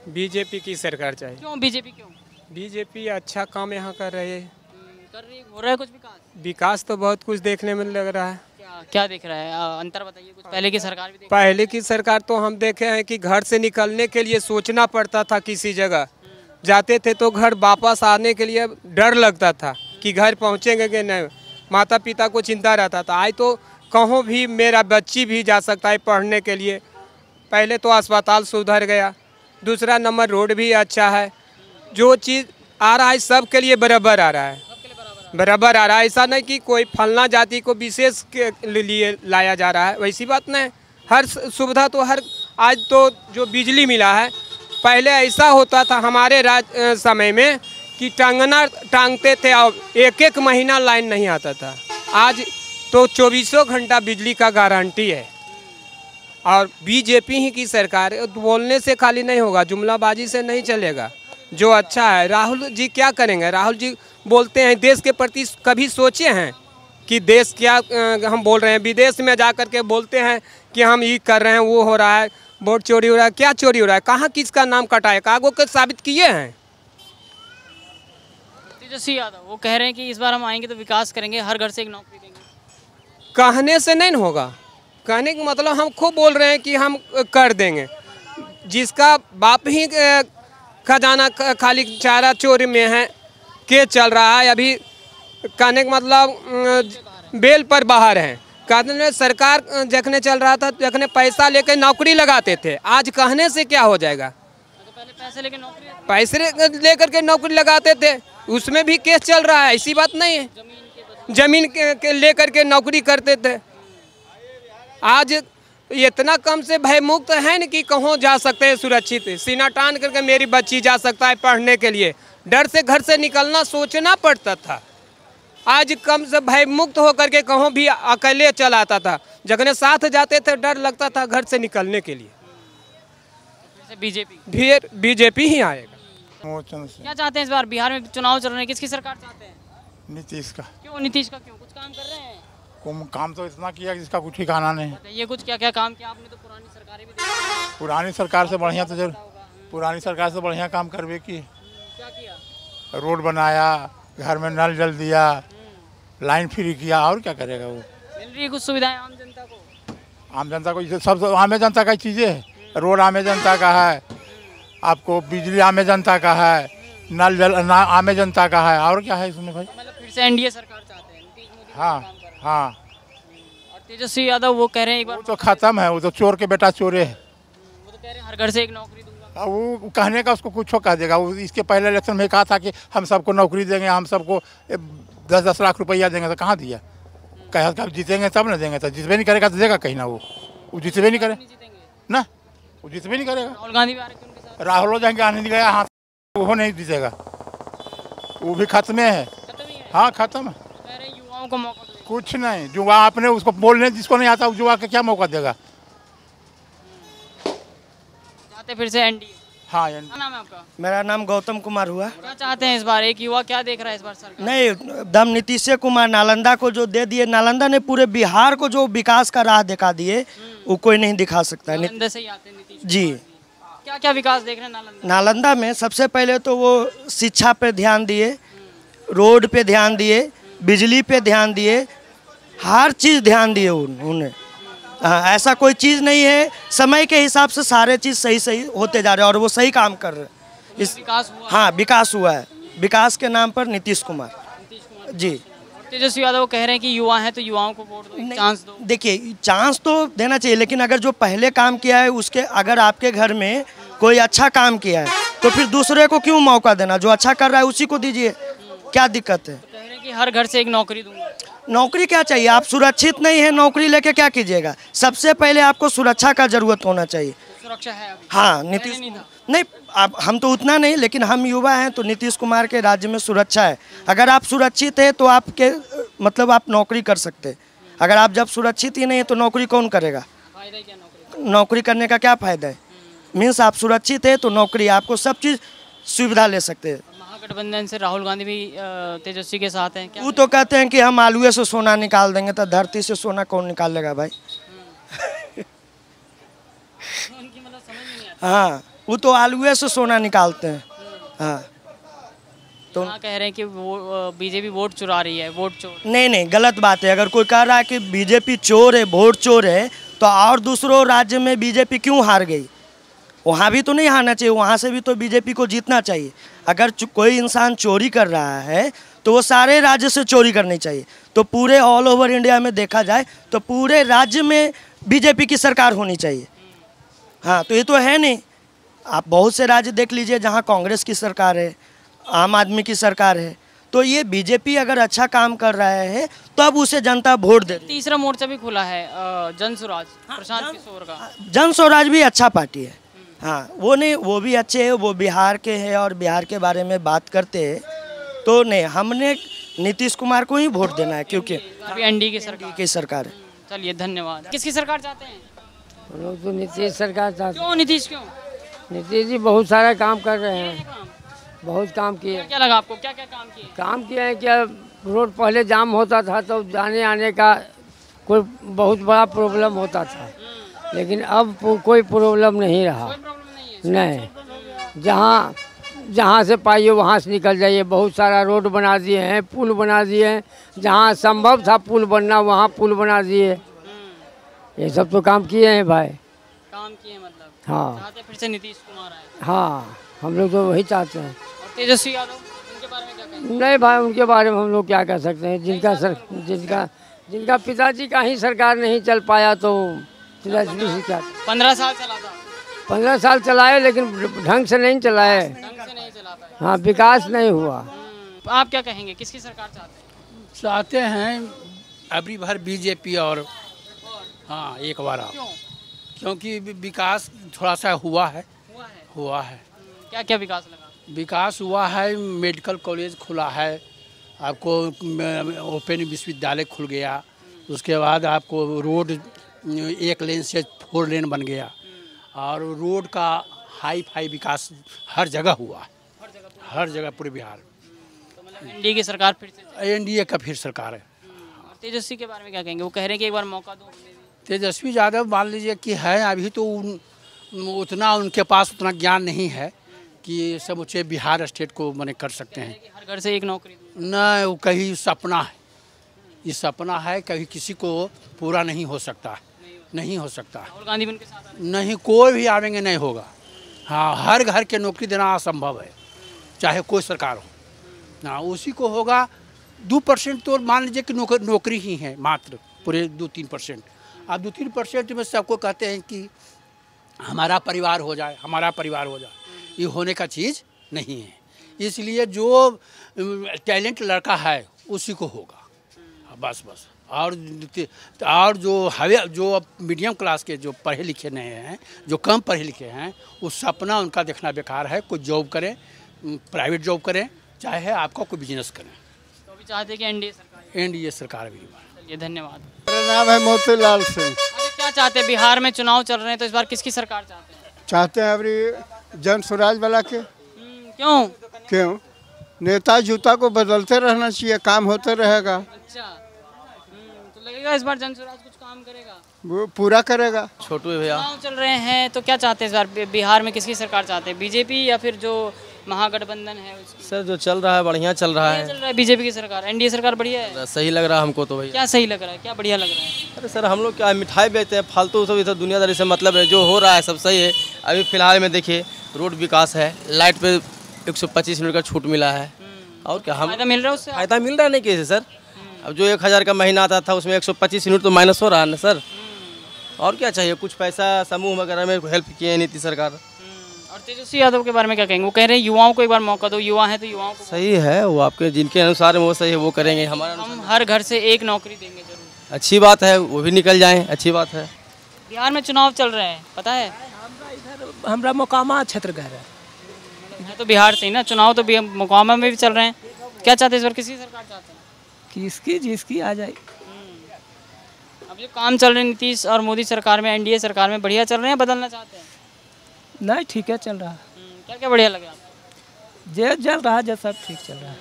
BJP की सरकार चाहिए। क्यों बीजेपी क्यों बीजेपी अच्छा काम यहाँ कर रही है। कर रही है? हो रहा है कुछ विकास? विकास तो बहुत कुछ देखने में लग रहा है। क्या क्या दिख रहा है? अंतर बताइए कुछ। पहले की सरकार भी पहले की सरकार तो हम देखे हैं कि घर से निकलने के लिए सोचना पड़ता था, किसी जगह जाते थे तो घर वापस आने के लिए डर लगता था कि घर पहुँचेंगे कि नहीं। माता पिता को चिंता रहता था। आज तो कहीं भी मेरा बच्ची भी जा सकता है पढ़ने के लिए। पहले तो अस्पताल सुधर गया, दूसरा नंबर रोड भी अच्छा है। जो चीज़ आ रहा है सबके लिए बराबर आ रहा है, बराबर आ रहा है। ऐसा नहीं कि कोई फलना जाति को विशेष के लिए लाया जा रहा है, वैसी बात नहीं। हर सुविधा तो हर आज तो जो बिजली मिला है, पहले ऐसा होता था हमारे समय में कि टांगना टांगते थे और एक एक महीना लाइन नहीं आता था। आज तो 24 घंटा बिजली का गारंटी है। और बीजेपी ही की सरकार है। बोलने से खाली नहीं होगा, जुमलाबाजी से नहीं चलेगा। जो अच्छा है, राहुल जी क्या करेंगे? राहुल जी बोलते हैं देश के प्रति, कभी सोचे हैं कि देश क्या हम बोल रहे हैं? विदेश में जा कर के बोलते हैं कि हम ये कर रहे हैं, वो हो रहा है, वोट चोरी हो रहा है। क्या चोरी हो रहा है? कहाँ किसका नाम कटा है? कागों के साबित किए हैं। तेजस्वी यादव वो कह रहे हैं कि इस बार हम आएंगे तो विकास करेंगे, हर घर से एक नौकरी देंगे। कहने से नहीं होगा। कहने का मतलब हम खूब बोल रहे हैं कि हम कर देंगे। जिसका बाप ही खजाना खाली चारा चोरी में है के चल रहा है अभी। कहने का मतलब बेल पर बाहर है। कहने में सरकार जखने चल रहा था, जखने पैसा लेकर नौकरी लगाते थे। आज कहने से क्या हो जाएगा? तो पहले पैसे लेकर के नौकरी लगाते थे, उसमें भी केस चल रहा है। ऐसी बात नहीं है। जमीन के लेकर के नौकरी करते थे। आज इतना कम से भय मुक्त है न कि कहीं जा सकते हैं सुरक्षित। सीना तान करके मेरी बच्ची जा सकता है पढ़ने के लिए। डर से घर से निकलना सोचना पड़ता था। आज कम से भय मुक्त होकर के कहीं भी अकेले चला आता था। जगने साथ जाते थे डर लगता था घर से निकलने के लिए। बीजेपी ही आएगा। क्या चाहते हैं इस बार बिहार में चुनाव चल रहे हैं, किसकी सरकार चाहते हैं? नीतीश का। क्यों नीतीश का? क्यों? कुछ काम कर रहे हैं? काम तो इतना किया जिसका कुछ ठिकाना नहीं। ये कुछ क्या क्या काम किया आपने? तो पुरानी सरकारें भी देखी। पुरानी सरकार से बढ़िया तो जरूर पुरानी सरकार से बढ़िया काम करवे की। क्या किया? रोड बनाया, घर में नल जल दिया, लाइन फ्री किया। और क्या करेगा वो? मिल रही है कुछ सुविधाएं आम जनता को? आम जनता को ये सब आम जनता का चीज़ें है। रोड आम जनता का है, आपको बिजली आम जनता का है, नल जल आम जनता का है। और क्या है इसमें भाई? मतलब फिर से एनडीए सरकार चाहते हैं, नीतीश मोदी का हाँ काम कर रहे हैं। हाँ। और तेजस्वी यादव वो कह रहे हैं एक बार वो तो खत्म है, वो तो चोर के बेटा चोरे है। वो तो कह रहे हैं हर घर से एक नौकरी दूंगा। वो कहने का उसको कुछ कह देगा। वो इसके पहले इलेक्शन में कहा था कि हम सबको नौकरी देंगे, हम सबको 10-10 लाख रुपया देंगे। तो कहाँ दिया? कहा कब जीतेंगे तब न देंगे। तो जितने नहीं करेगा तो देगा कहीं ना। वो जितने नहीं करे ना, वो जितने नहीं करेगा। राहुल गांधी भी आ रहे थे उनके साथ। राहुल हो जाएंगे, आने गया हाथ, वो नहीं जीतेगा। वो भी खत्म है। हाँ खत्म है। कह रहे हैं युवाओं को मौका दो। कुछ नहीं, युवा आपने उसको बोलने जिसको नहीं आता, युवा का क्या मौका देगा? चाहते फिर से एनडीए। हाँ। क्या नाम है आपका? मेरा नाम गौतम कुमार हुआ। क्या चाहते हैं इस बार? एक युवा क्या देख रहा है इस बार सरकार? नहीं, दम नीतीश कुमार नालंदा को जो दे दिए, नालंदा ने पूरे बिहार को जो विकास का राह दिखा दिए, वो कोई नहीं दिखा सकता है। नालंदा से ही आते हैं नीतीश जी। क्या क्या विकास देख रहे हैं नालंदा? नालंदा में सबसे पहले तो वो शिक्षा पे ध्यान दिए, रोड पे ध्यान दिए, बिजली पे ध्यान दिए, हर चीज़ ध्यान दिए उन्हें। ऐसा कोई चीज़ नहीं है। समय के हिसाब से सारे चीज़ सही सही होते जा रहे हैं और वो सही काम कर रहे हैं। इस विकास हुआ? हाँ, विकास हुआ है। विकास के नाम पर नीतीश कुमार जी। तेजस्वी यादव कह रहे हैं कि युवा हैं तो युवाओं को वोट दो, चांस दो। देखिए, चांस तो देना चाहिए, लेकिन अगर जो पहले काम किया है उसके, अगर आपके घर में कोई अच्छा काम किया है तो फिर दूसरे को क्यों मौका देना? जो अच्छा कर रहा है उसी को दीजिए। क्या दिक्कत है? कह रहे हैं कि हर घर से एक नौकरी दूंगा। नौकरी क्या चाहिए? आप सुरक्षित नहीं है, नौकरी लेके क्या कीजिएगा? सबसे पहले आपको सुरक्षा का जरूरत होना चाहिए। सुरक्षा है अभी? हाँ, नीतीश नहीं, आप हम तो उतना नहीं, लेकिन हम युवा हैं तो नीतीश कुमार के राज्य में सुरक्षा है। अगर आप सुरक्षित है तो आपके मतलब आप नौकरी कर सकते हैं। अगर आप जब सुरक्षित ही नहीं है तो नौकरी कौन करेगा? फायदा क्या नौकरी? नौकरी करने का क्या फ़ायदा है? मीन्स आप सुरक्षित है तो नौकरी, आपको सब चीज़ सुविधा ले सकते हैं। महागठबंधन से राहुल गांधी भी तेजस्वी के साथ हैं क्या? वो तो कहते हैं कि हम आलूए से सोना निकाल देंगे। तो धरती से सोना कौन निकाल लेगा भाई? उनकी मतलब समझ में नहीं आता। हाँ, वो तो आलूए से सोना निकालते हैं। हाँ तो कह रहे हैं कि वो बीजेपी वोट चुरा रही है, वोट चोर। नहीं, गलत बात है। अगर कोई कह रहा है कि बीजेपी चोर है, वोट चोर है, तो और दूसरों राज्य में बीजेपी क्यों हार गई? वहाँ भी तो नहीं हारना चाहिए, वहाँ से भी तो बीजेपी को जीतना चाहिए। अगर कोई इंसान चोरी कर रहा है तो वो सारे राज्य से चोरी करनी चाहिए। तो पूरे ऑल ओवर इंडिया में देखा जाए तो पूरे राज्य में बीजेपी की सरकार होनी चाहिए। हाँ, तो ये तो है नहीं। आप बहुत से राज्य देख लीजिए जहाँ कांग्रेस की सरकार है, आम आदमी की सरकार है। तो ये बीजेपी अगर अच्छा काम कर रहा है तो अब उसे जनता वोट दे। तीसरा मोर्चा भी खुला है, जन स्वराज, प्रशांत किशोर का। जन स्वराज भी अच्छा पार्टी है। हाँ, वो नहीं, वो भी अच्छे है, वो बिहार के हैं और बिहार के बारे में बात करते हैं। तो नहीं, हमने नीतीश कुमार को ही वोट देना है क्योंकि अभी एनडीए की सरकार है। चलिए, धन्यवाद। किसकी सरकार चाहते हैं? हम लोग तो नीतीश सरकार चाहते क्यों नीतीश, क्यों? नीतीश जी बहुत सारा काम कर रहे हैं, बहुत काम किए। क्या लगा आपको, क्या क्या काम किए? काम किए हैं क्या? रोड पहले जाम होता था तो जाने आने का कोई बहुत बड़ा प्रॉब्लम होता था, लेकिन अब कोई प्रॉब्लम नहीं रहा। नहीं, जहाँ से पाइए वहाँ से निकल जाइए। बहुत सारा रोड बना दिए हैं, पुल बना दिए हैं, जहाँ संभव था पुल बनना वहाँ पुल बना दिए। ये सब तो काम किए हैं भाई, काम किए मतलब। हाँ, चाहते फिर से नीतीश कुमार आए। हाँ, हम लोग तो वही चाहते हैं। और तेजस्वी यादव, उनके बारे में क्या कहेंगे? नहीं भाई, उनके बारे में हम लोग क्या कह सकते हैं? जिनका पिताजी का ही सरकार नहीं चल पाया तो पिताजी से क्या। 15 साल चला था। 15 साल चलाए लेकिन ढंग से नहीं चलाए। ढंग से नहीं चला पाए। हाँ, विकास नहीं हुआ। आप क्या कहेंगे, किसकी सरकार चाहते हैं? चाहते हैं अबरी भर बीजेपी और हाँ एक बार क्यों? क्योंकि विकास थोड़ा सा हुआ है। क्या क्या विकास लगा? विकास हुआ है, मेडिकल कॉलेज खुला है, आपको ओपन विश्वविद्यालय खुल गया, उसके बाद आपको रोड 1 लेन से 4 लेन बन गया, और रोड का हाई फाई विकास हर जगह हुआ है, हर जगह पूरे बिहार। तो मतलब एनडीए की सरकार फिर से? एनडीए का फिर सरकार है। और तेजस्वी के बारे में क्या कहेंगे? वो कह रहे हैं कि एक बार मौका दो। तेजस्वी यादव मान लीजिए कि है, अभी तो उतना उनके पास उतना ज्ञान नहीं है कि समूचे बिहार स्टेट को मने कर सकते हैं। हर घर से एक नौकरी दूँ। न, वो कहीं सपना है, ये सपना है, कभी किसी को पूरा नहीं हो सकता है, नहीं हो सकता है। राहुल गांधी भी उनके साथ नहीं, कोई भी आवेंगे नहीं होगा। हाँ, हर घर के नौकरी देना असंभव है, चाहे कोई सरकार हो। हाँ, उसी को होगा। 2% तो मान लीजिए कि नौकरी ही है मात्र, पूरे 2-3%। अब 2-3% में सबको कहते हैं कि हमारा परिवार हो जाए, हमारा परिवार हो जाए। ये होने का चीज़ नहीं है। इसलिए जो टैलेंट लड़का है उसी को होगा, बस। और जो मीडियम क्लास के जो पढ़े लिखे नहीं हैं, जो कम पढ़े लिखे हैं, उस सपना उनका देखना बेकार है। कोई जॉब करें, प्राइवेट जॉब करें, चाहे आपका कोई बिजनेस करें। तो अभी चाहते हैं कि एनडीए सरकार भी। चलिए, धन्यवाद। मेरा नाम है मोतीलाल सिंह। अच्छा, क्या चाहते हैं? बिहार में चुनाव चल रहे हैं, तो इस बार किसकी सरकार चाहते हैं? चाहते हैं अभी जन स्वराज वाला के। क्यों? नेता जूता को बदलते रहना चाहिए, काम होते रहेगा। अच्छा, तो लगेगा इस बार जन स्वराज कुछ काम करेगा, वो पूरा करेगा। छोटू है भैया। चुनाव चल रहे हैं तो क्या चाहते हैं इस बार बिहार में किसकी सरकार चाहते हैं? बीजेपी या फिर जो महागठबंधन है उसकी? सर जो चल रहा है बढ़िया चल रहा है। चल रहा है बीजेपी की सरकार, एनडीए सरकार बढ़िया है। सही लग रहा है हमको तो भैया। क्या सही लग रहा है, क्या बढ़िया लग रहा है? अरे सर हम लोग क्या मिठाई बेचते हैं, फालतू सब इधर दुनियादारी से मतलब है। जो हो रहा है सब सही है। अभी फिलहाल में देखिए रोड विकास है, लाइट पे 125 यूनिट का छूट मिला है, और क्या हम फायदा मिल रहा है उससे? फायदा मिल रहा है नहीं कैसे सर? अब जो 1000 का महीना आता था उसमें 125 यूनिट तो माइनस हो रहा है ना सर। और क्या चाहिए? कुछ पैसा समूह वगैरह में हेल्प किए है नीति सरकार। और तेजस्वी यादव के बारे में क्या कहेंगे? वो कह रहे हैं युवाओं को एक बार मौका दो, युवा है तो युवाओं को। सही है, वो आपके जिनके अनुसार वो सही है वो करेंगे। हम हर घर से एक नौकरी देंगे जरूर। अच्छी बात है, वो भी निकल जाएं, अच्छी बात है। बिहार में चुनाव चल रहे हैं, पता है? हमरा मोकामा क्षेत्र घर है। मैं तो बिहार से ही ना, चुनाव तो मोकामा में भी चल रहे हैं। क्या चाहते हैं इस बार, किसी सरकार चाहते हैं? किसकी जिसकी आ जाए। अब जो काम चल रहे हैं नीतीश और मोदी सरकार में, एनडीए सरकार में, बढ़िया चल रहे हैं, बदलना चाहते हैं? नहीं, ठीक है चल रहा है। क्या क्या बढ़िया लग रहा है? जो चल रहा है, जो सब ठीक चल रहा है।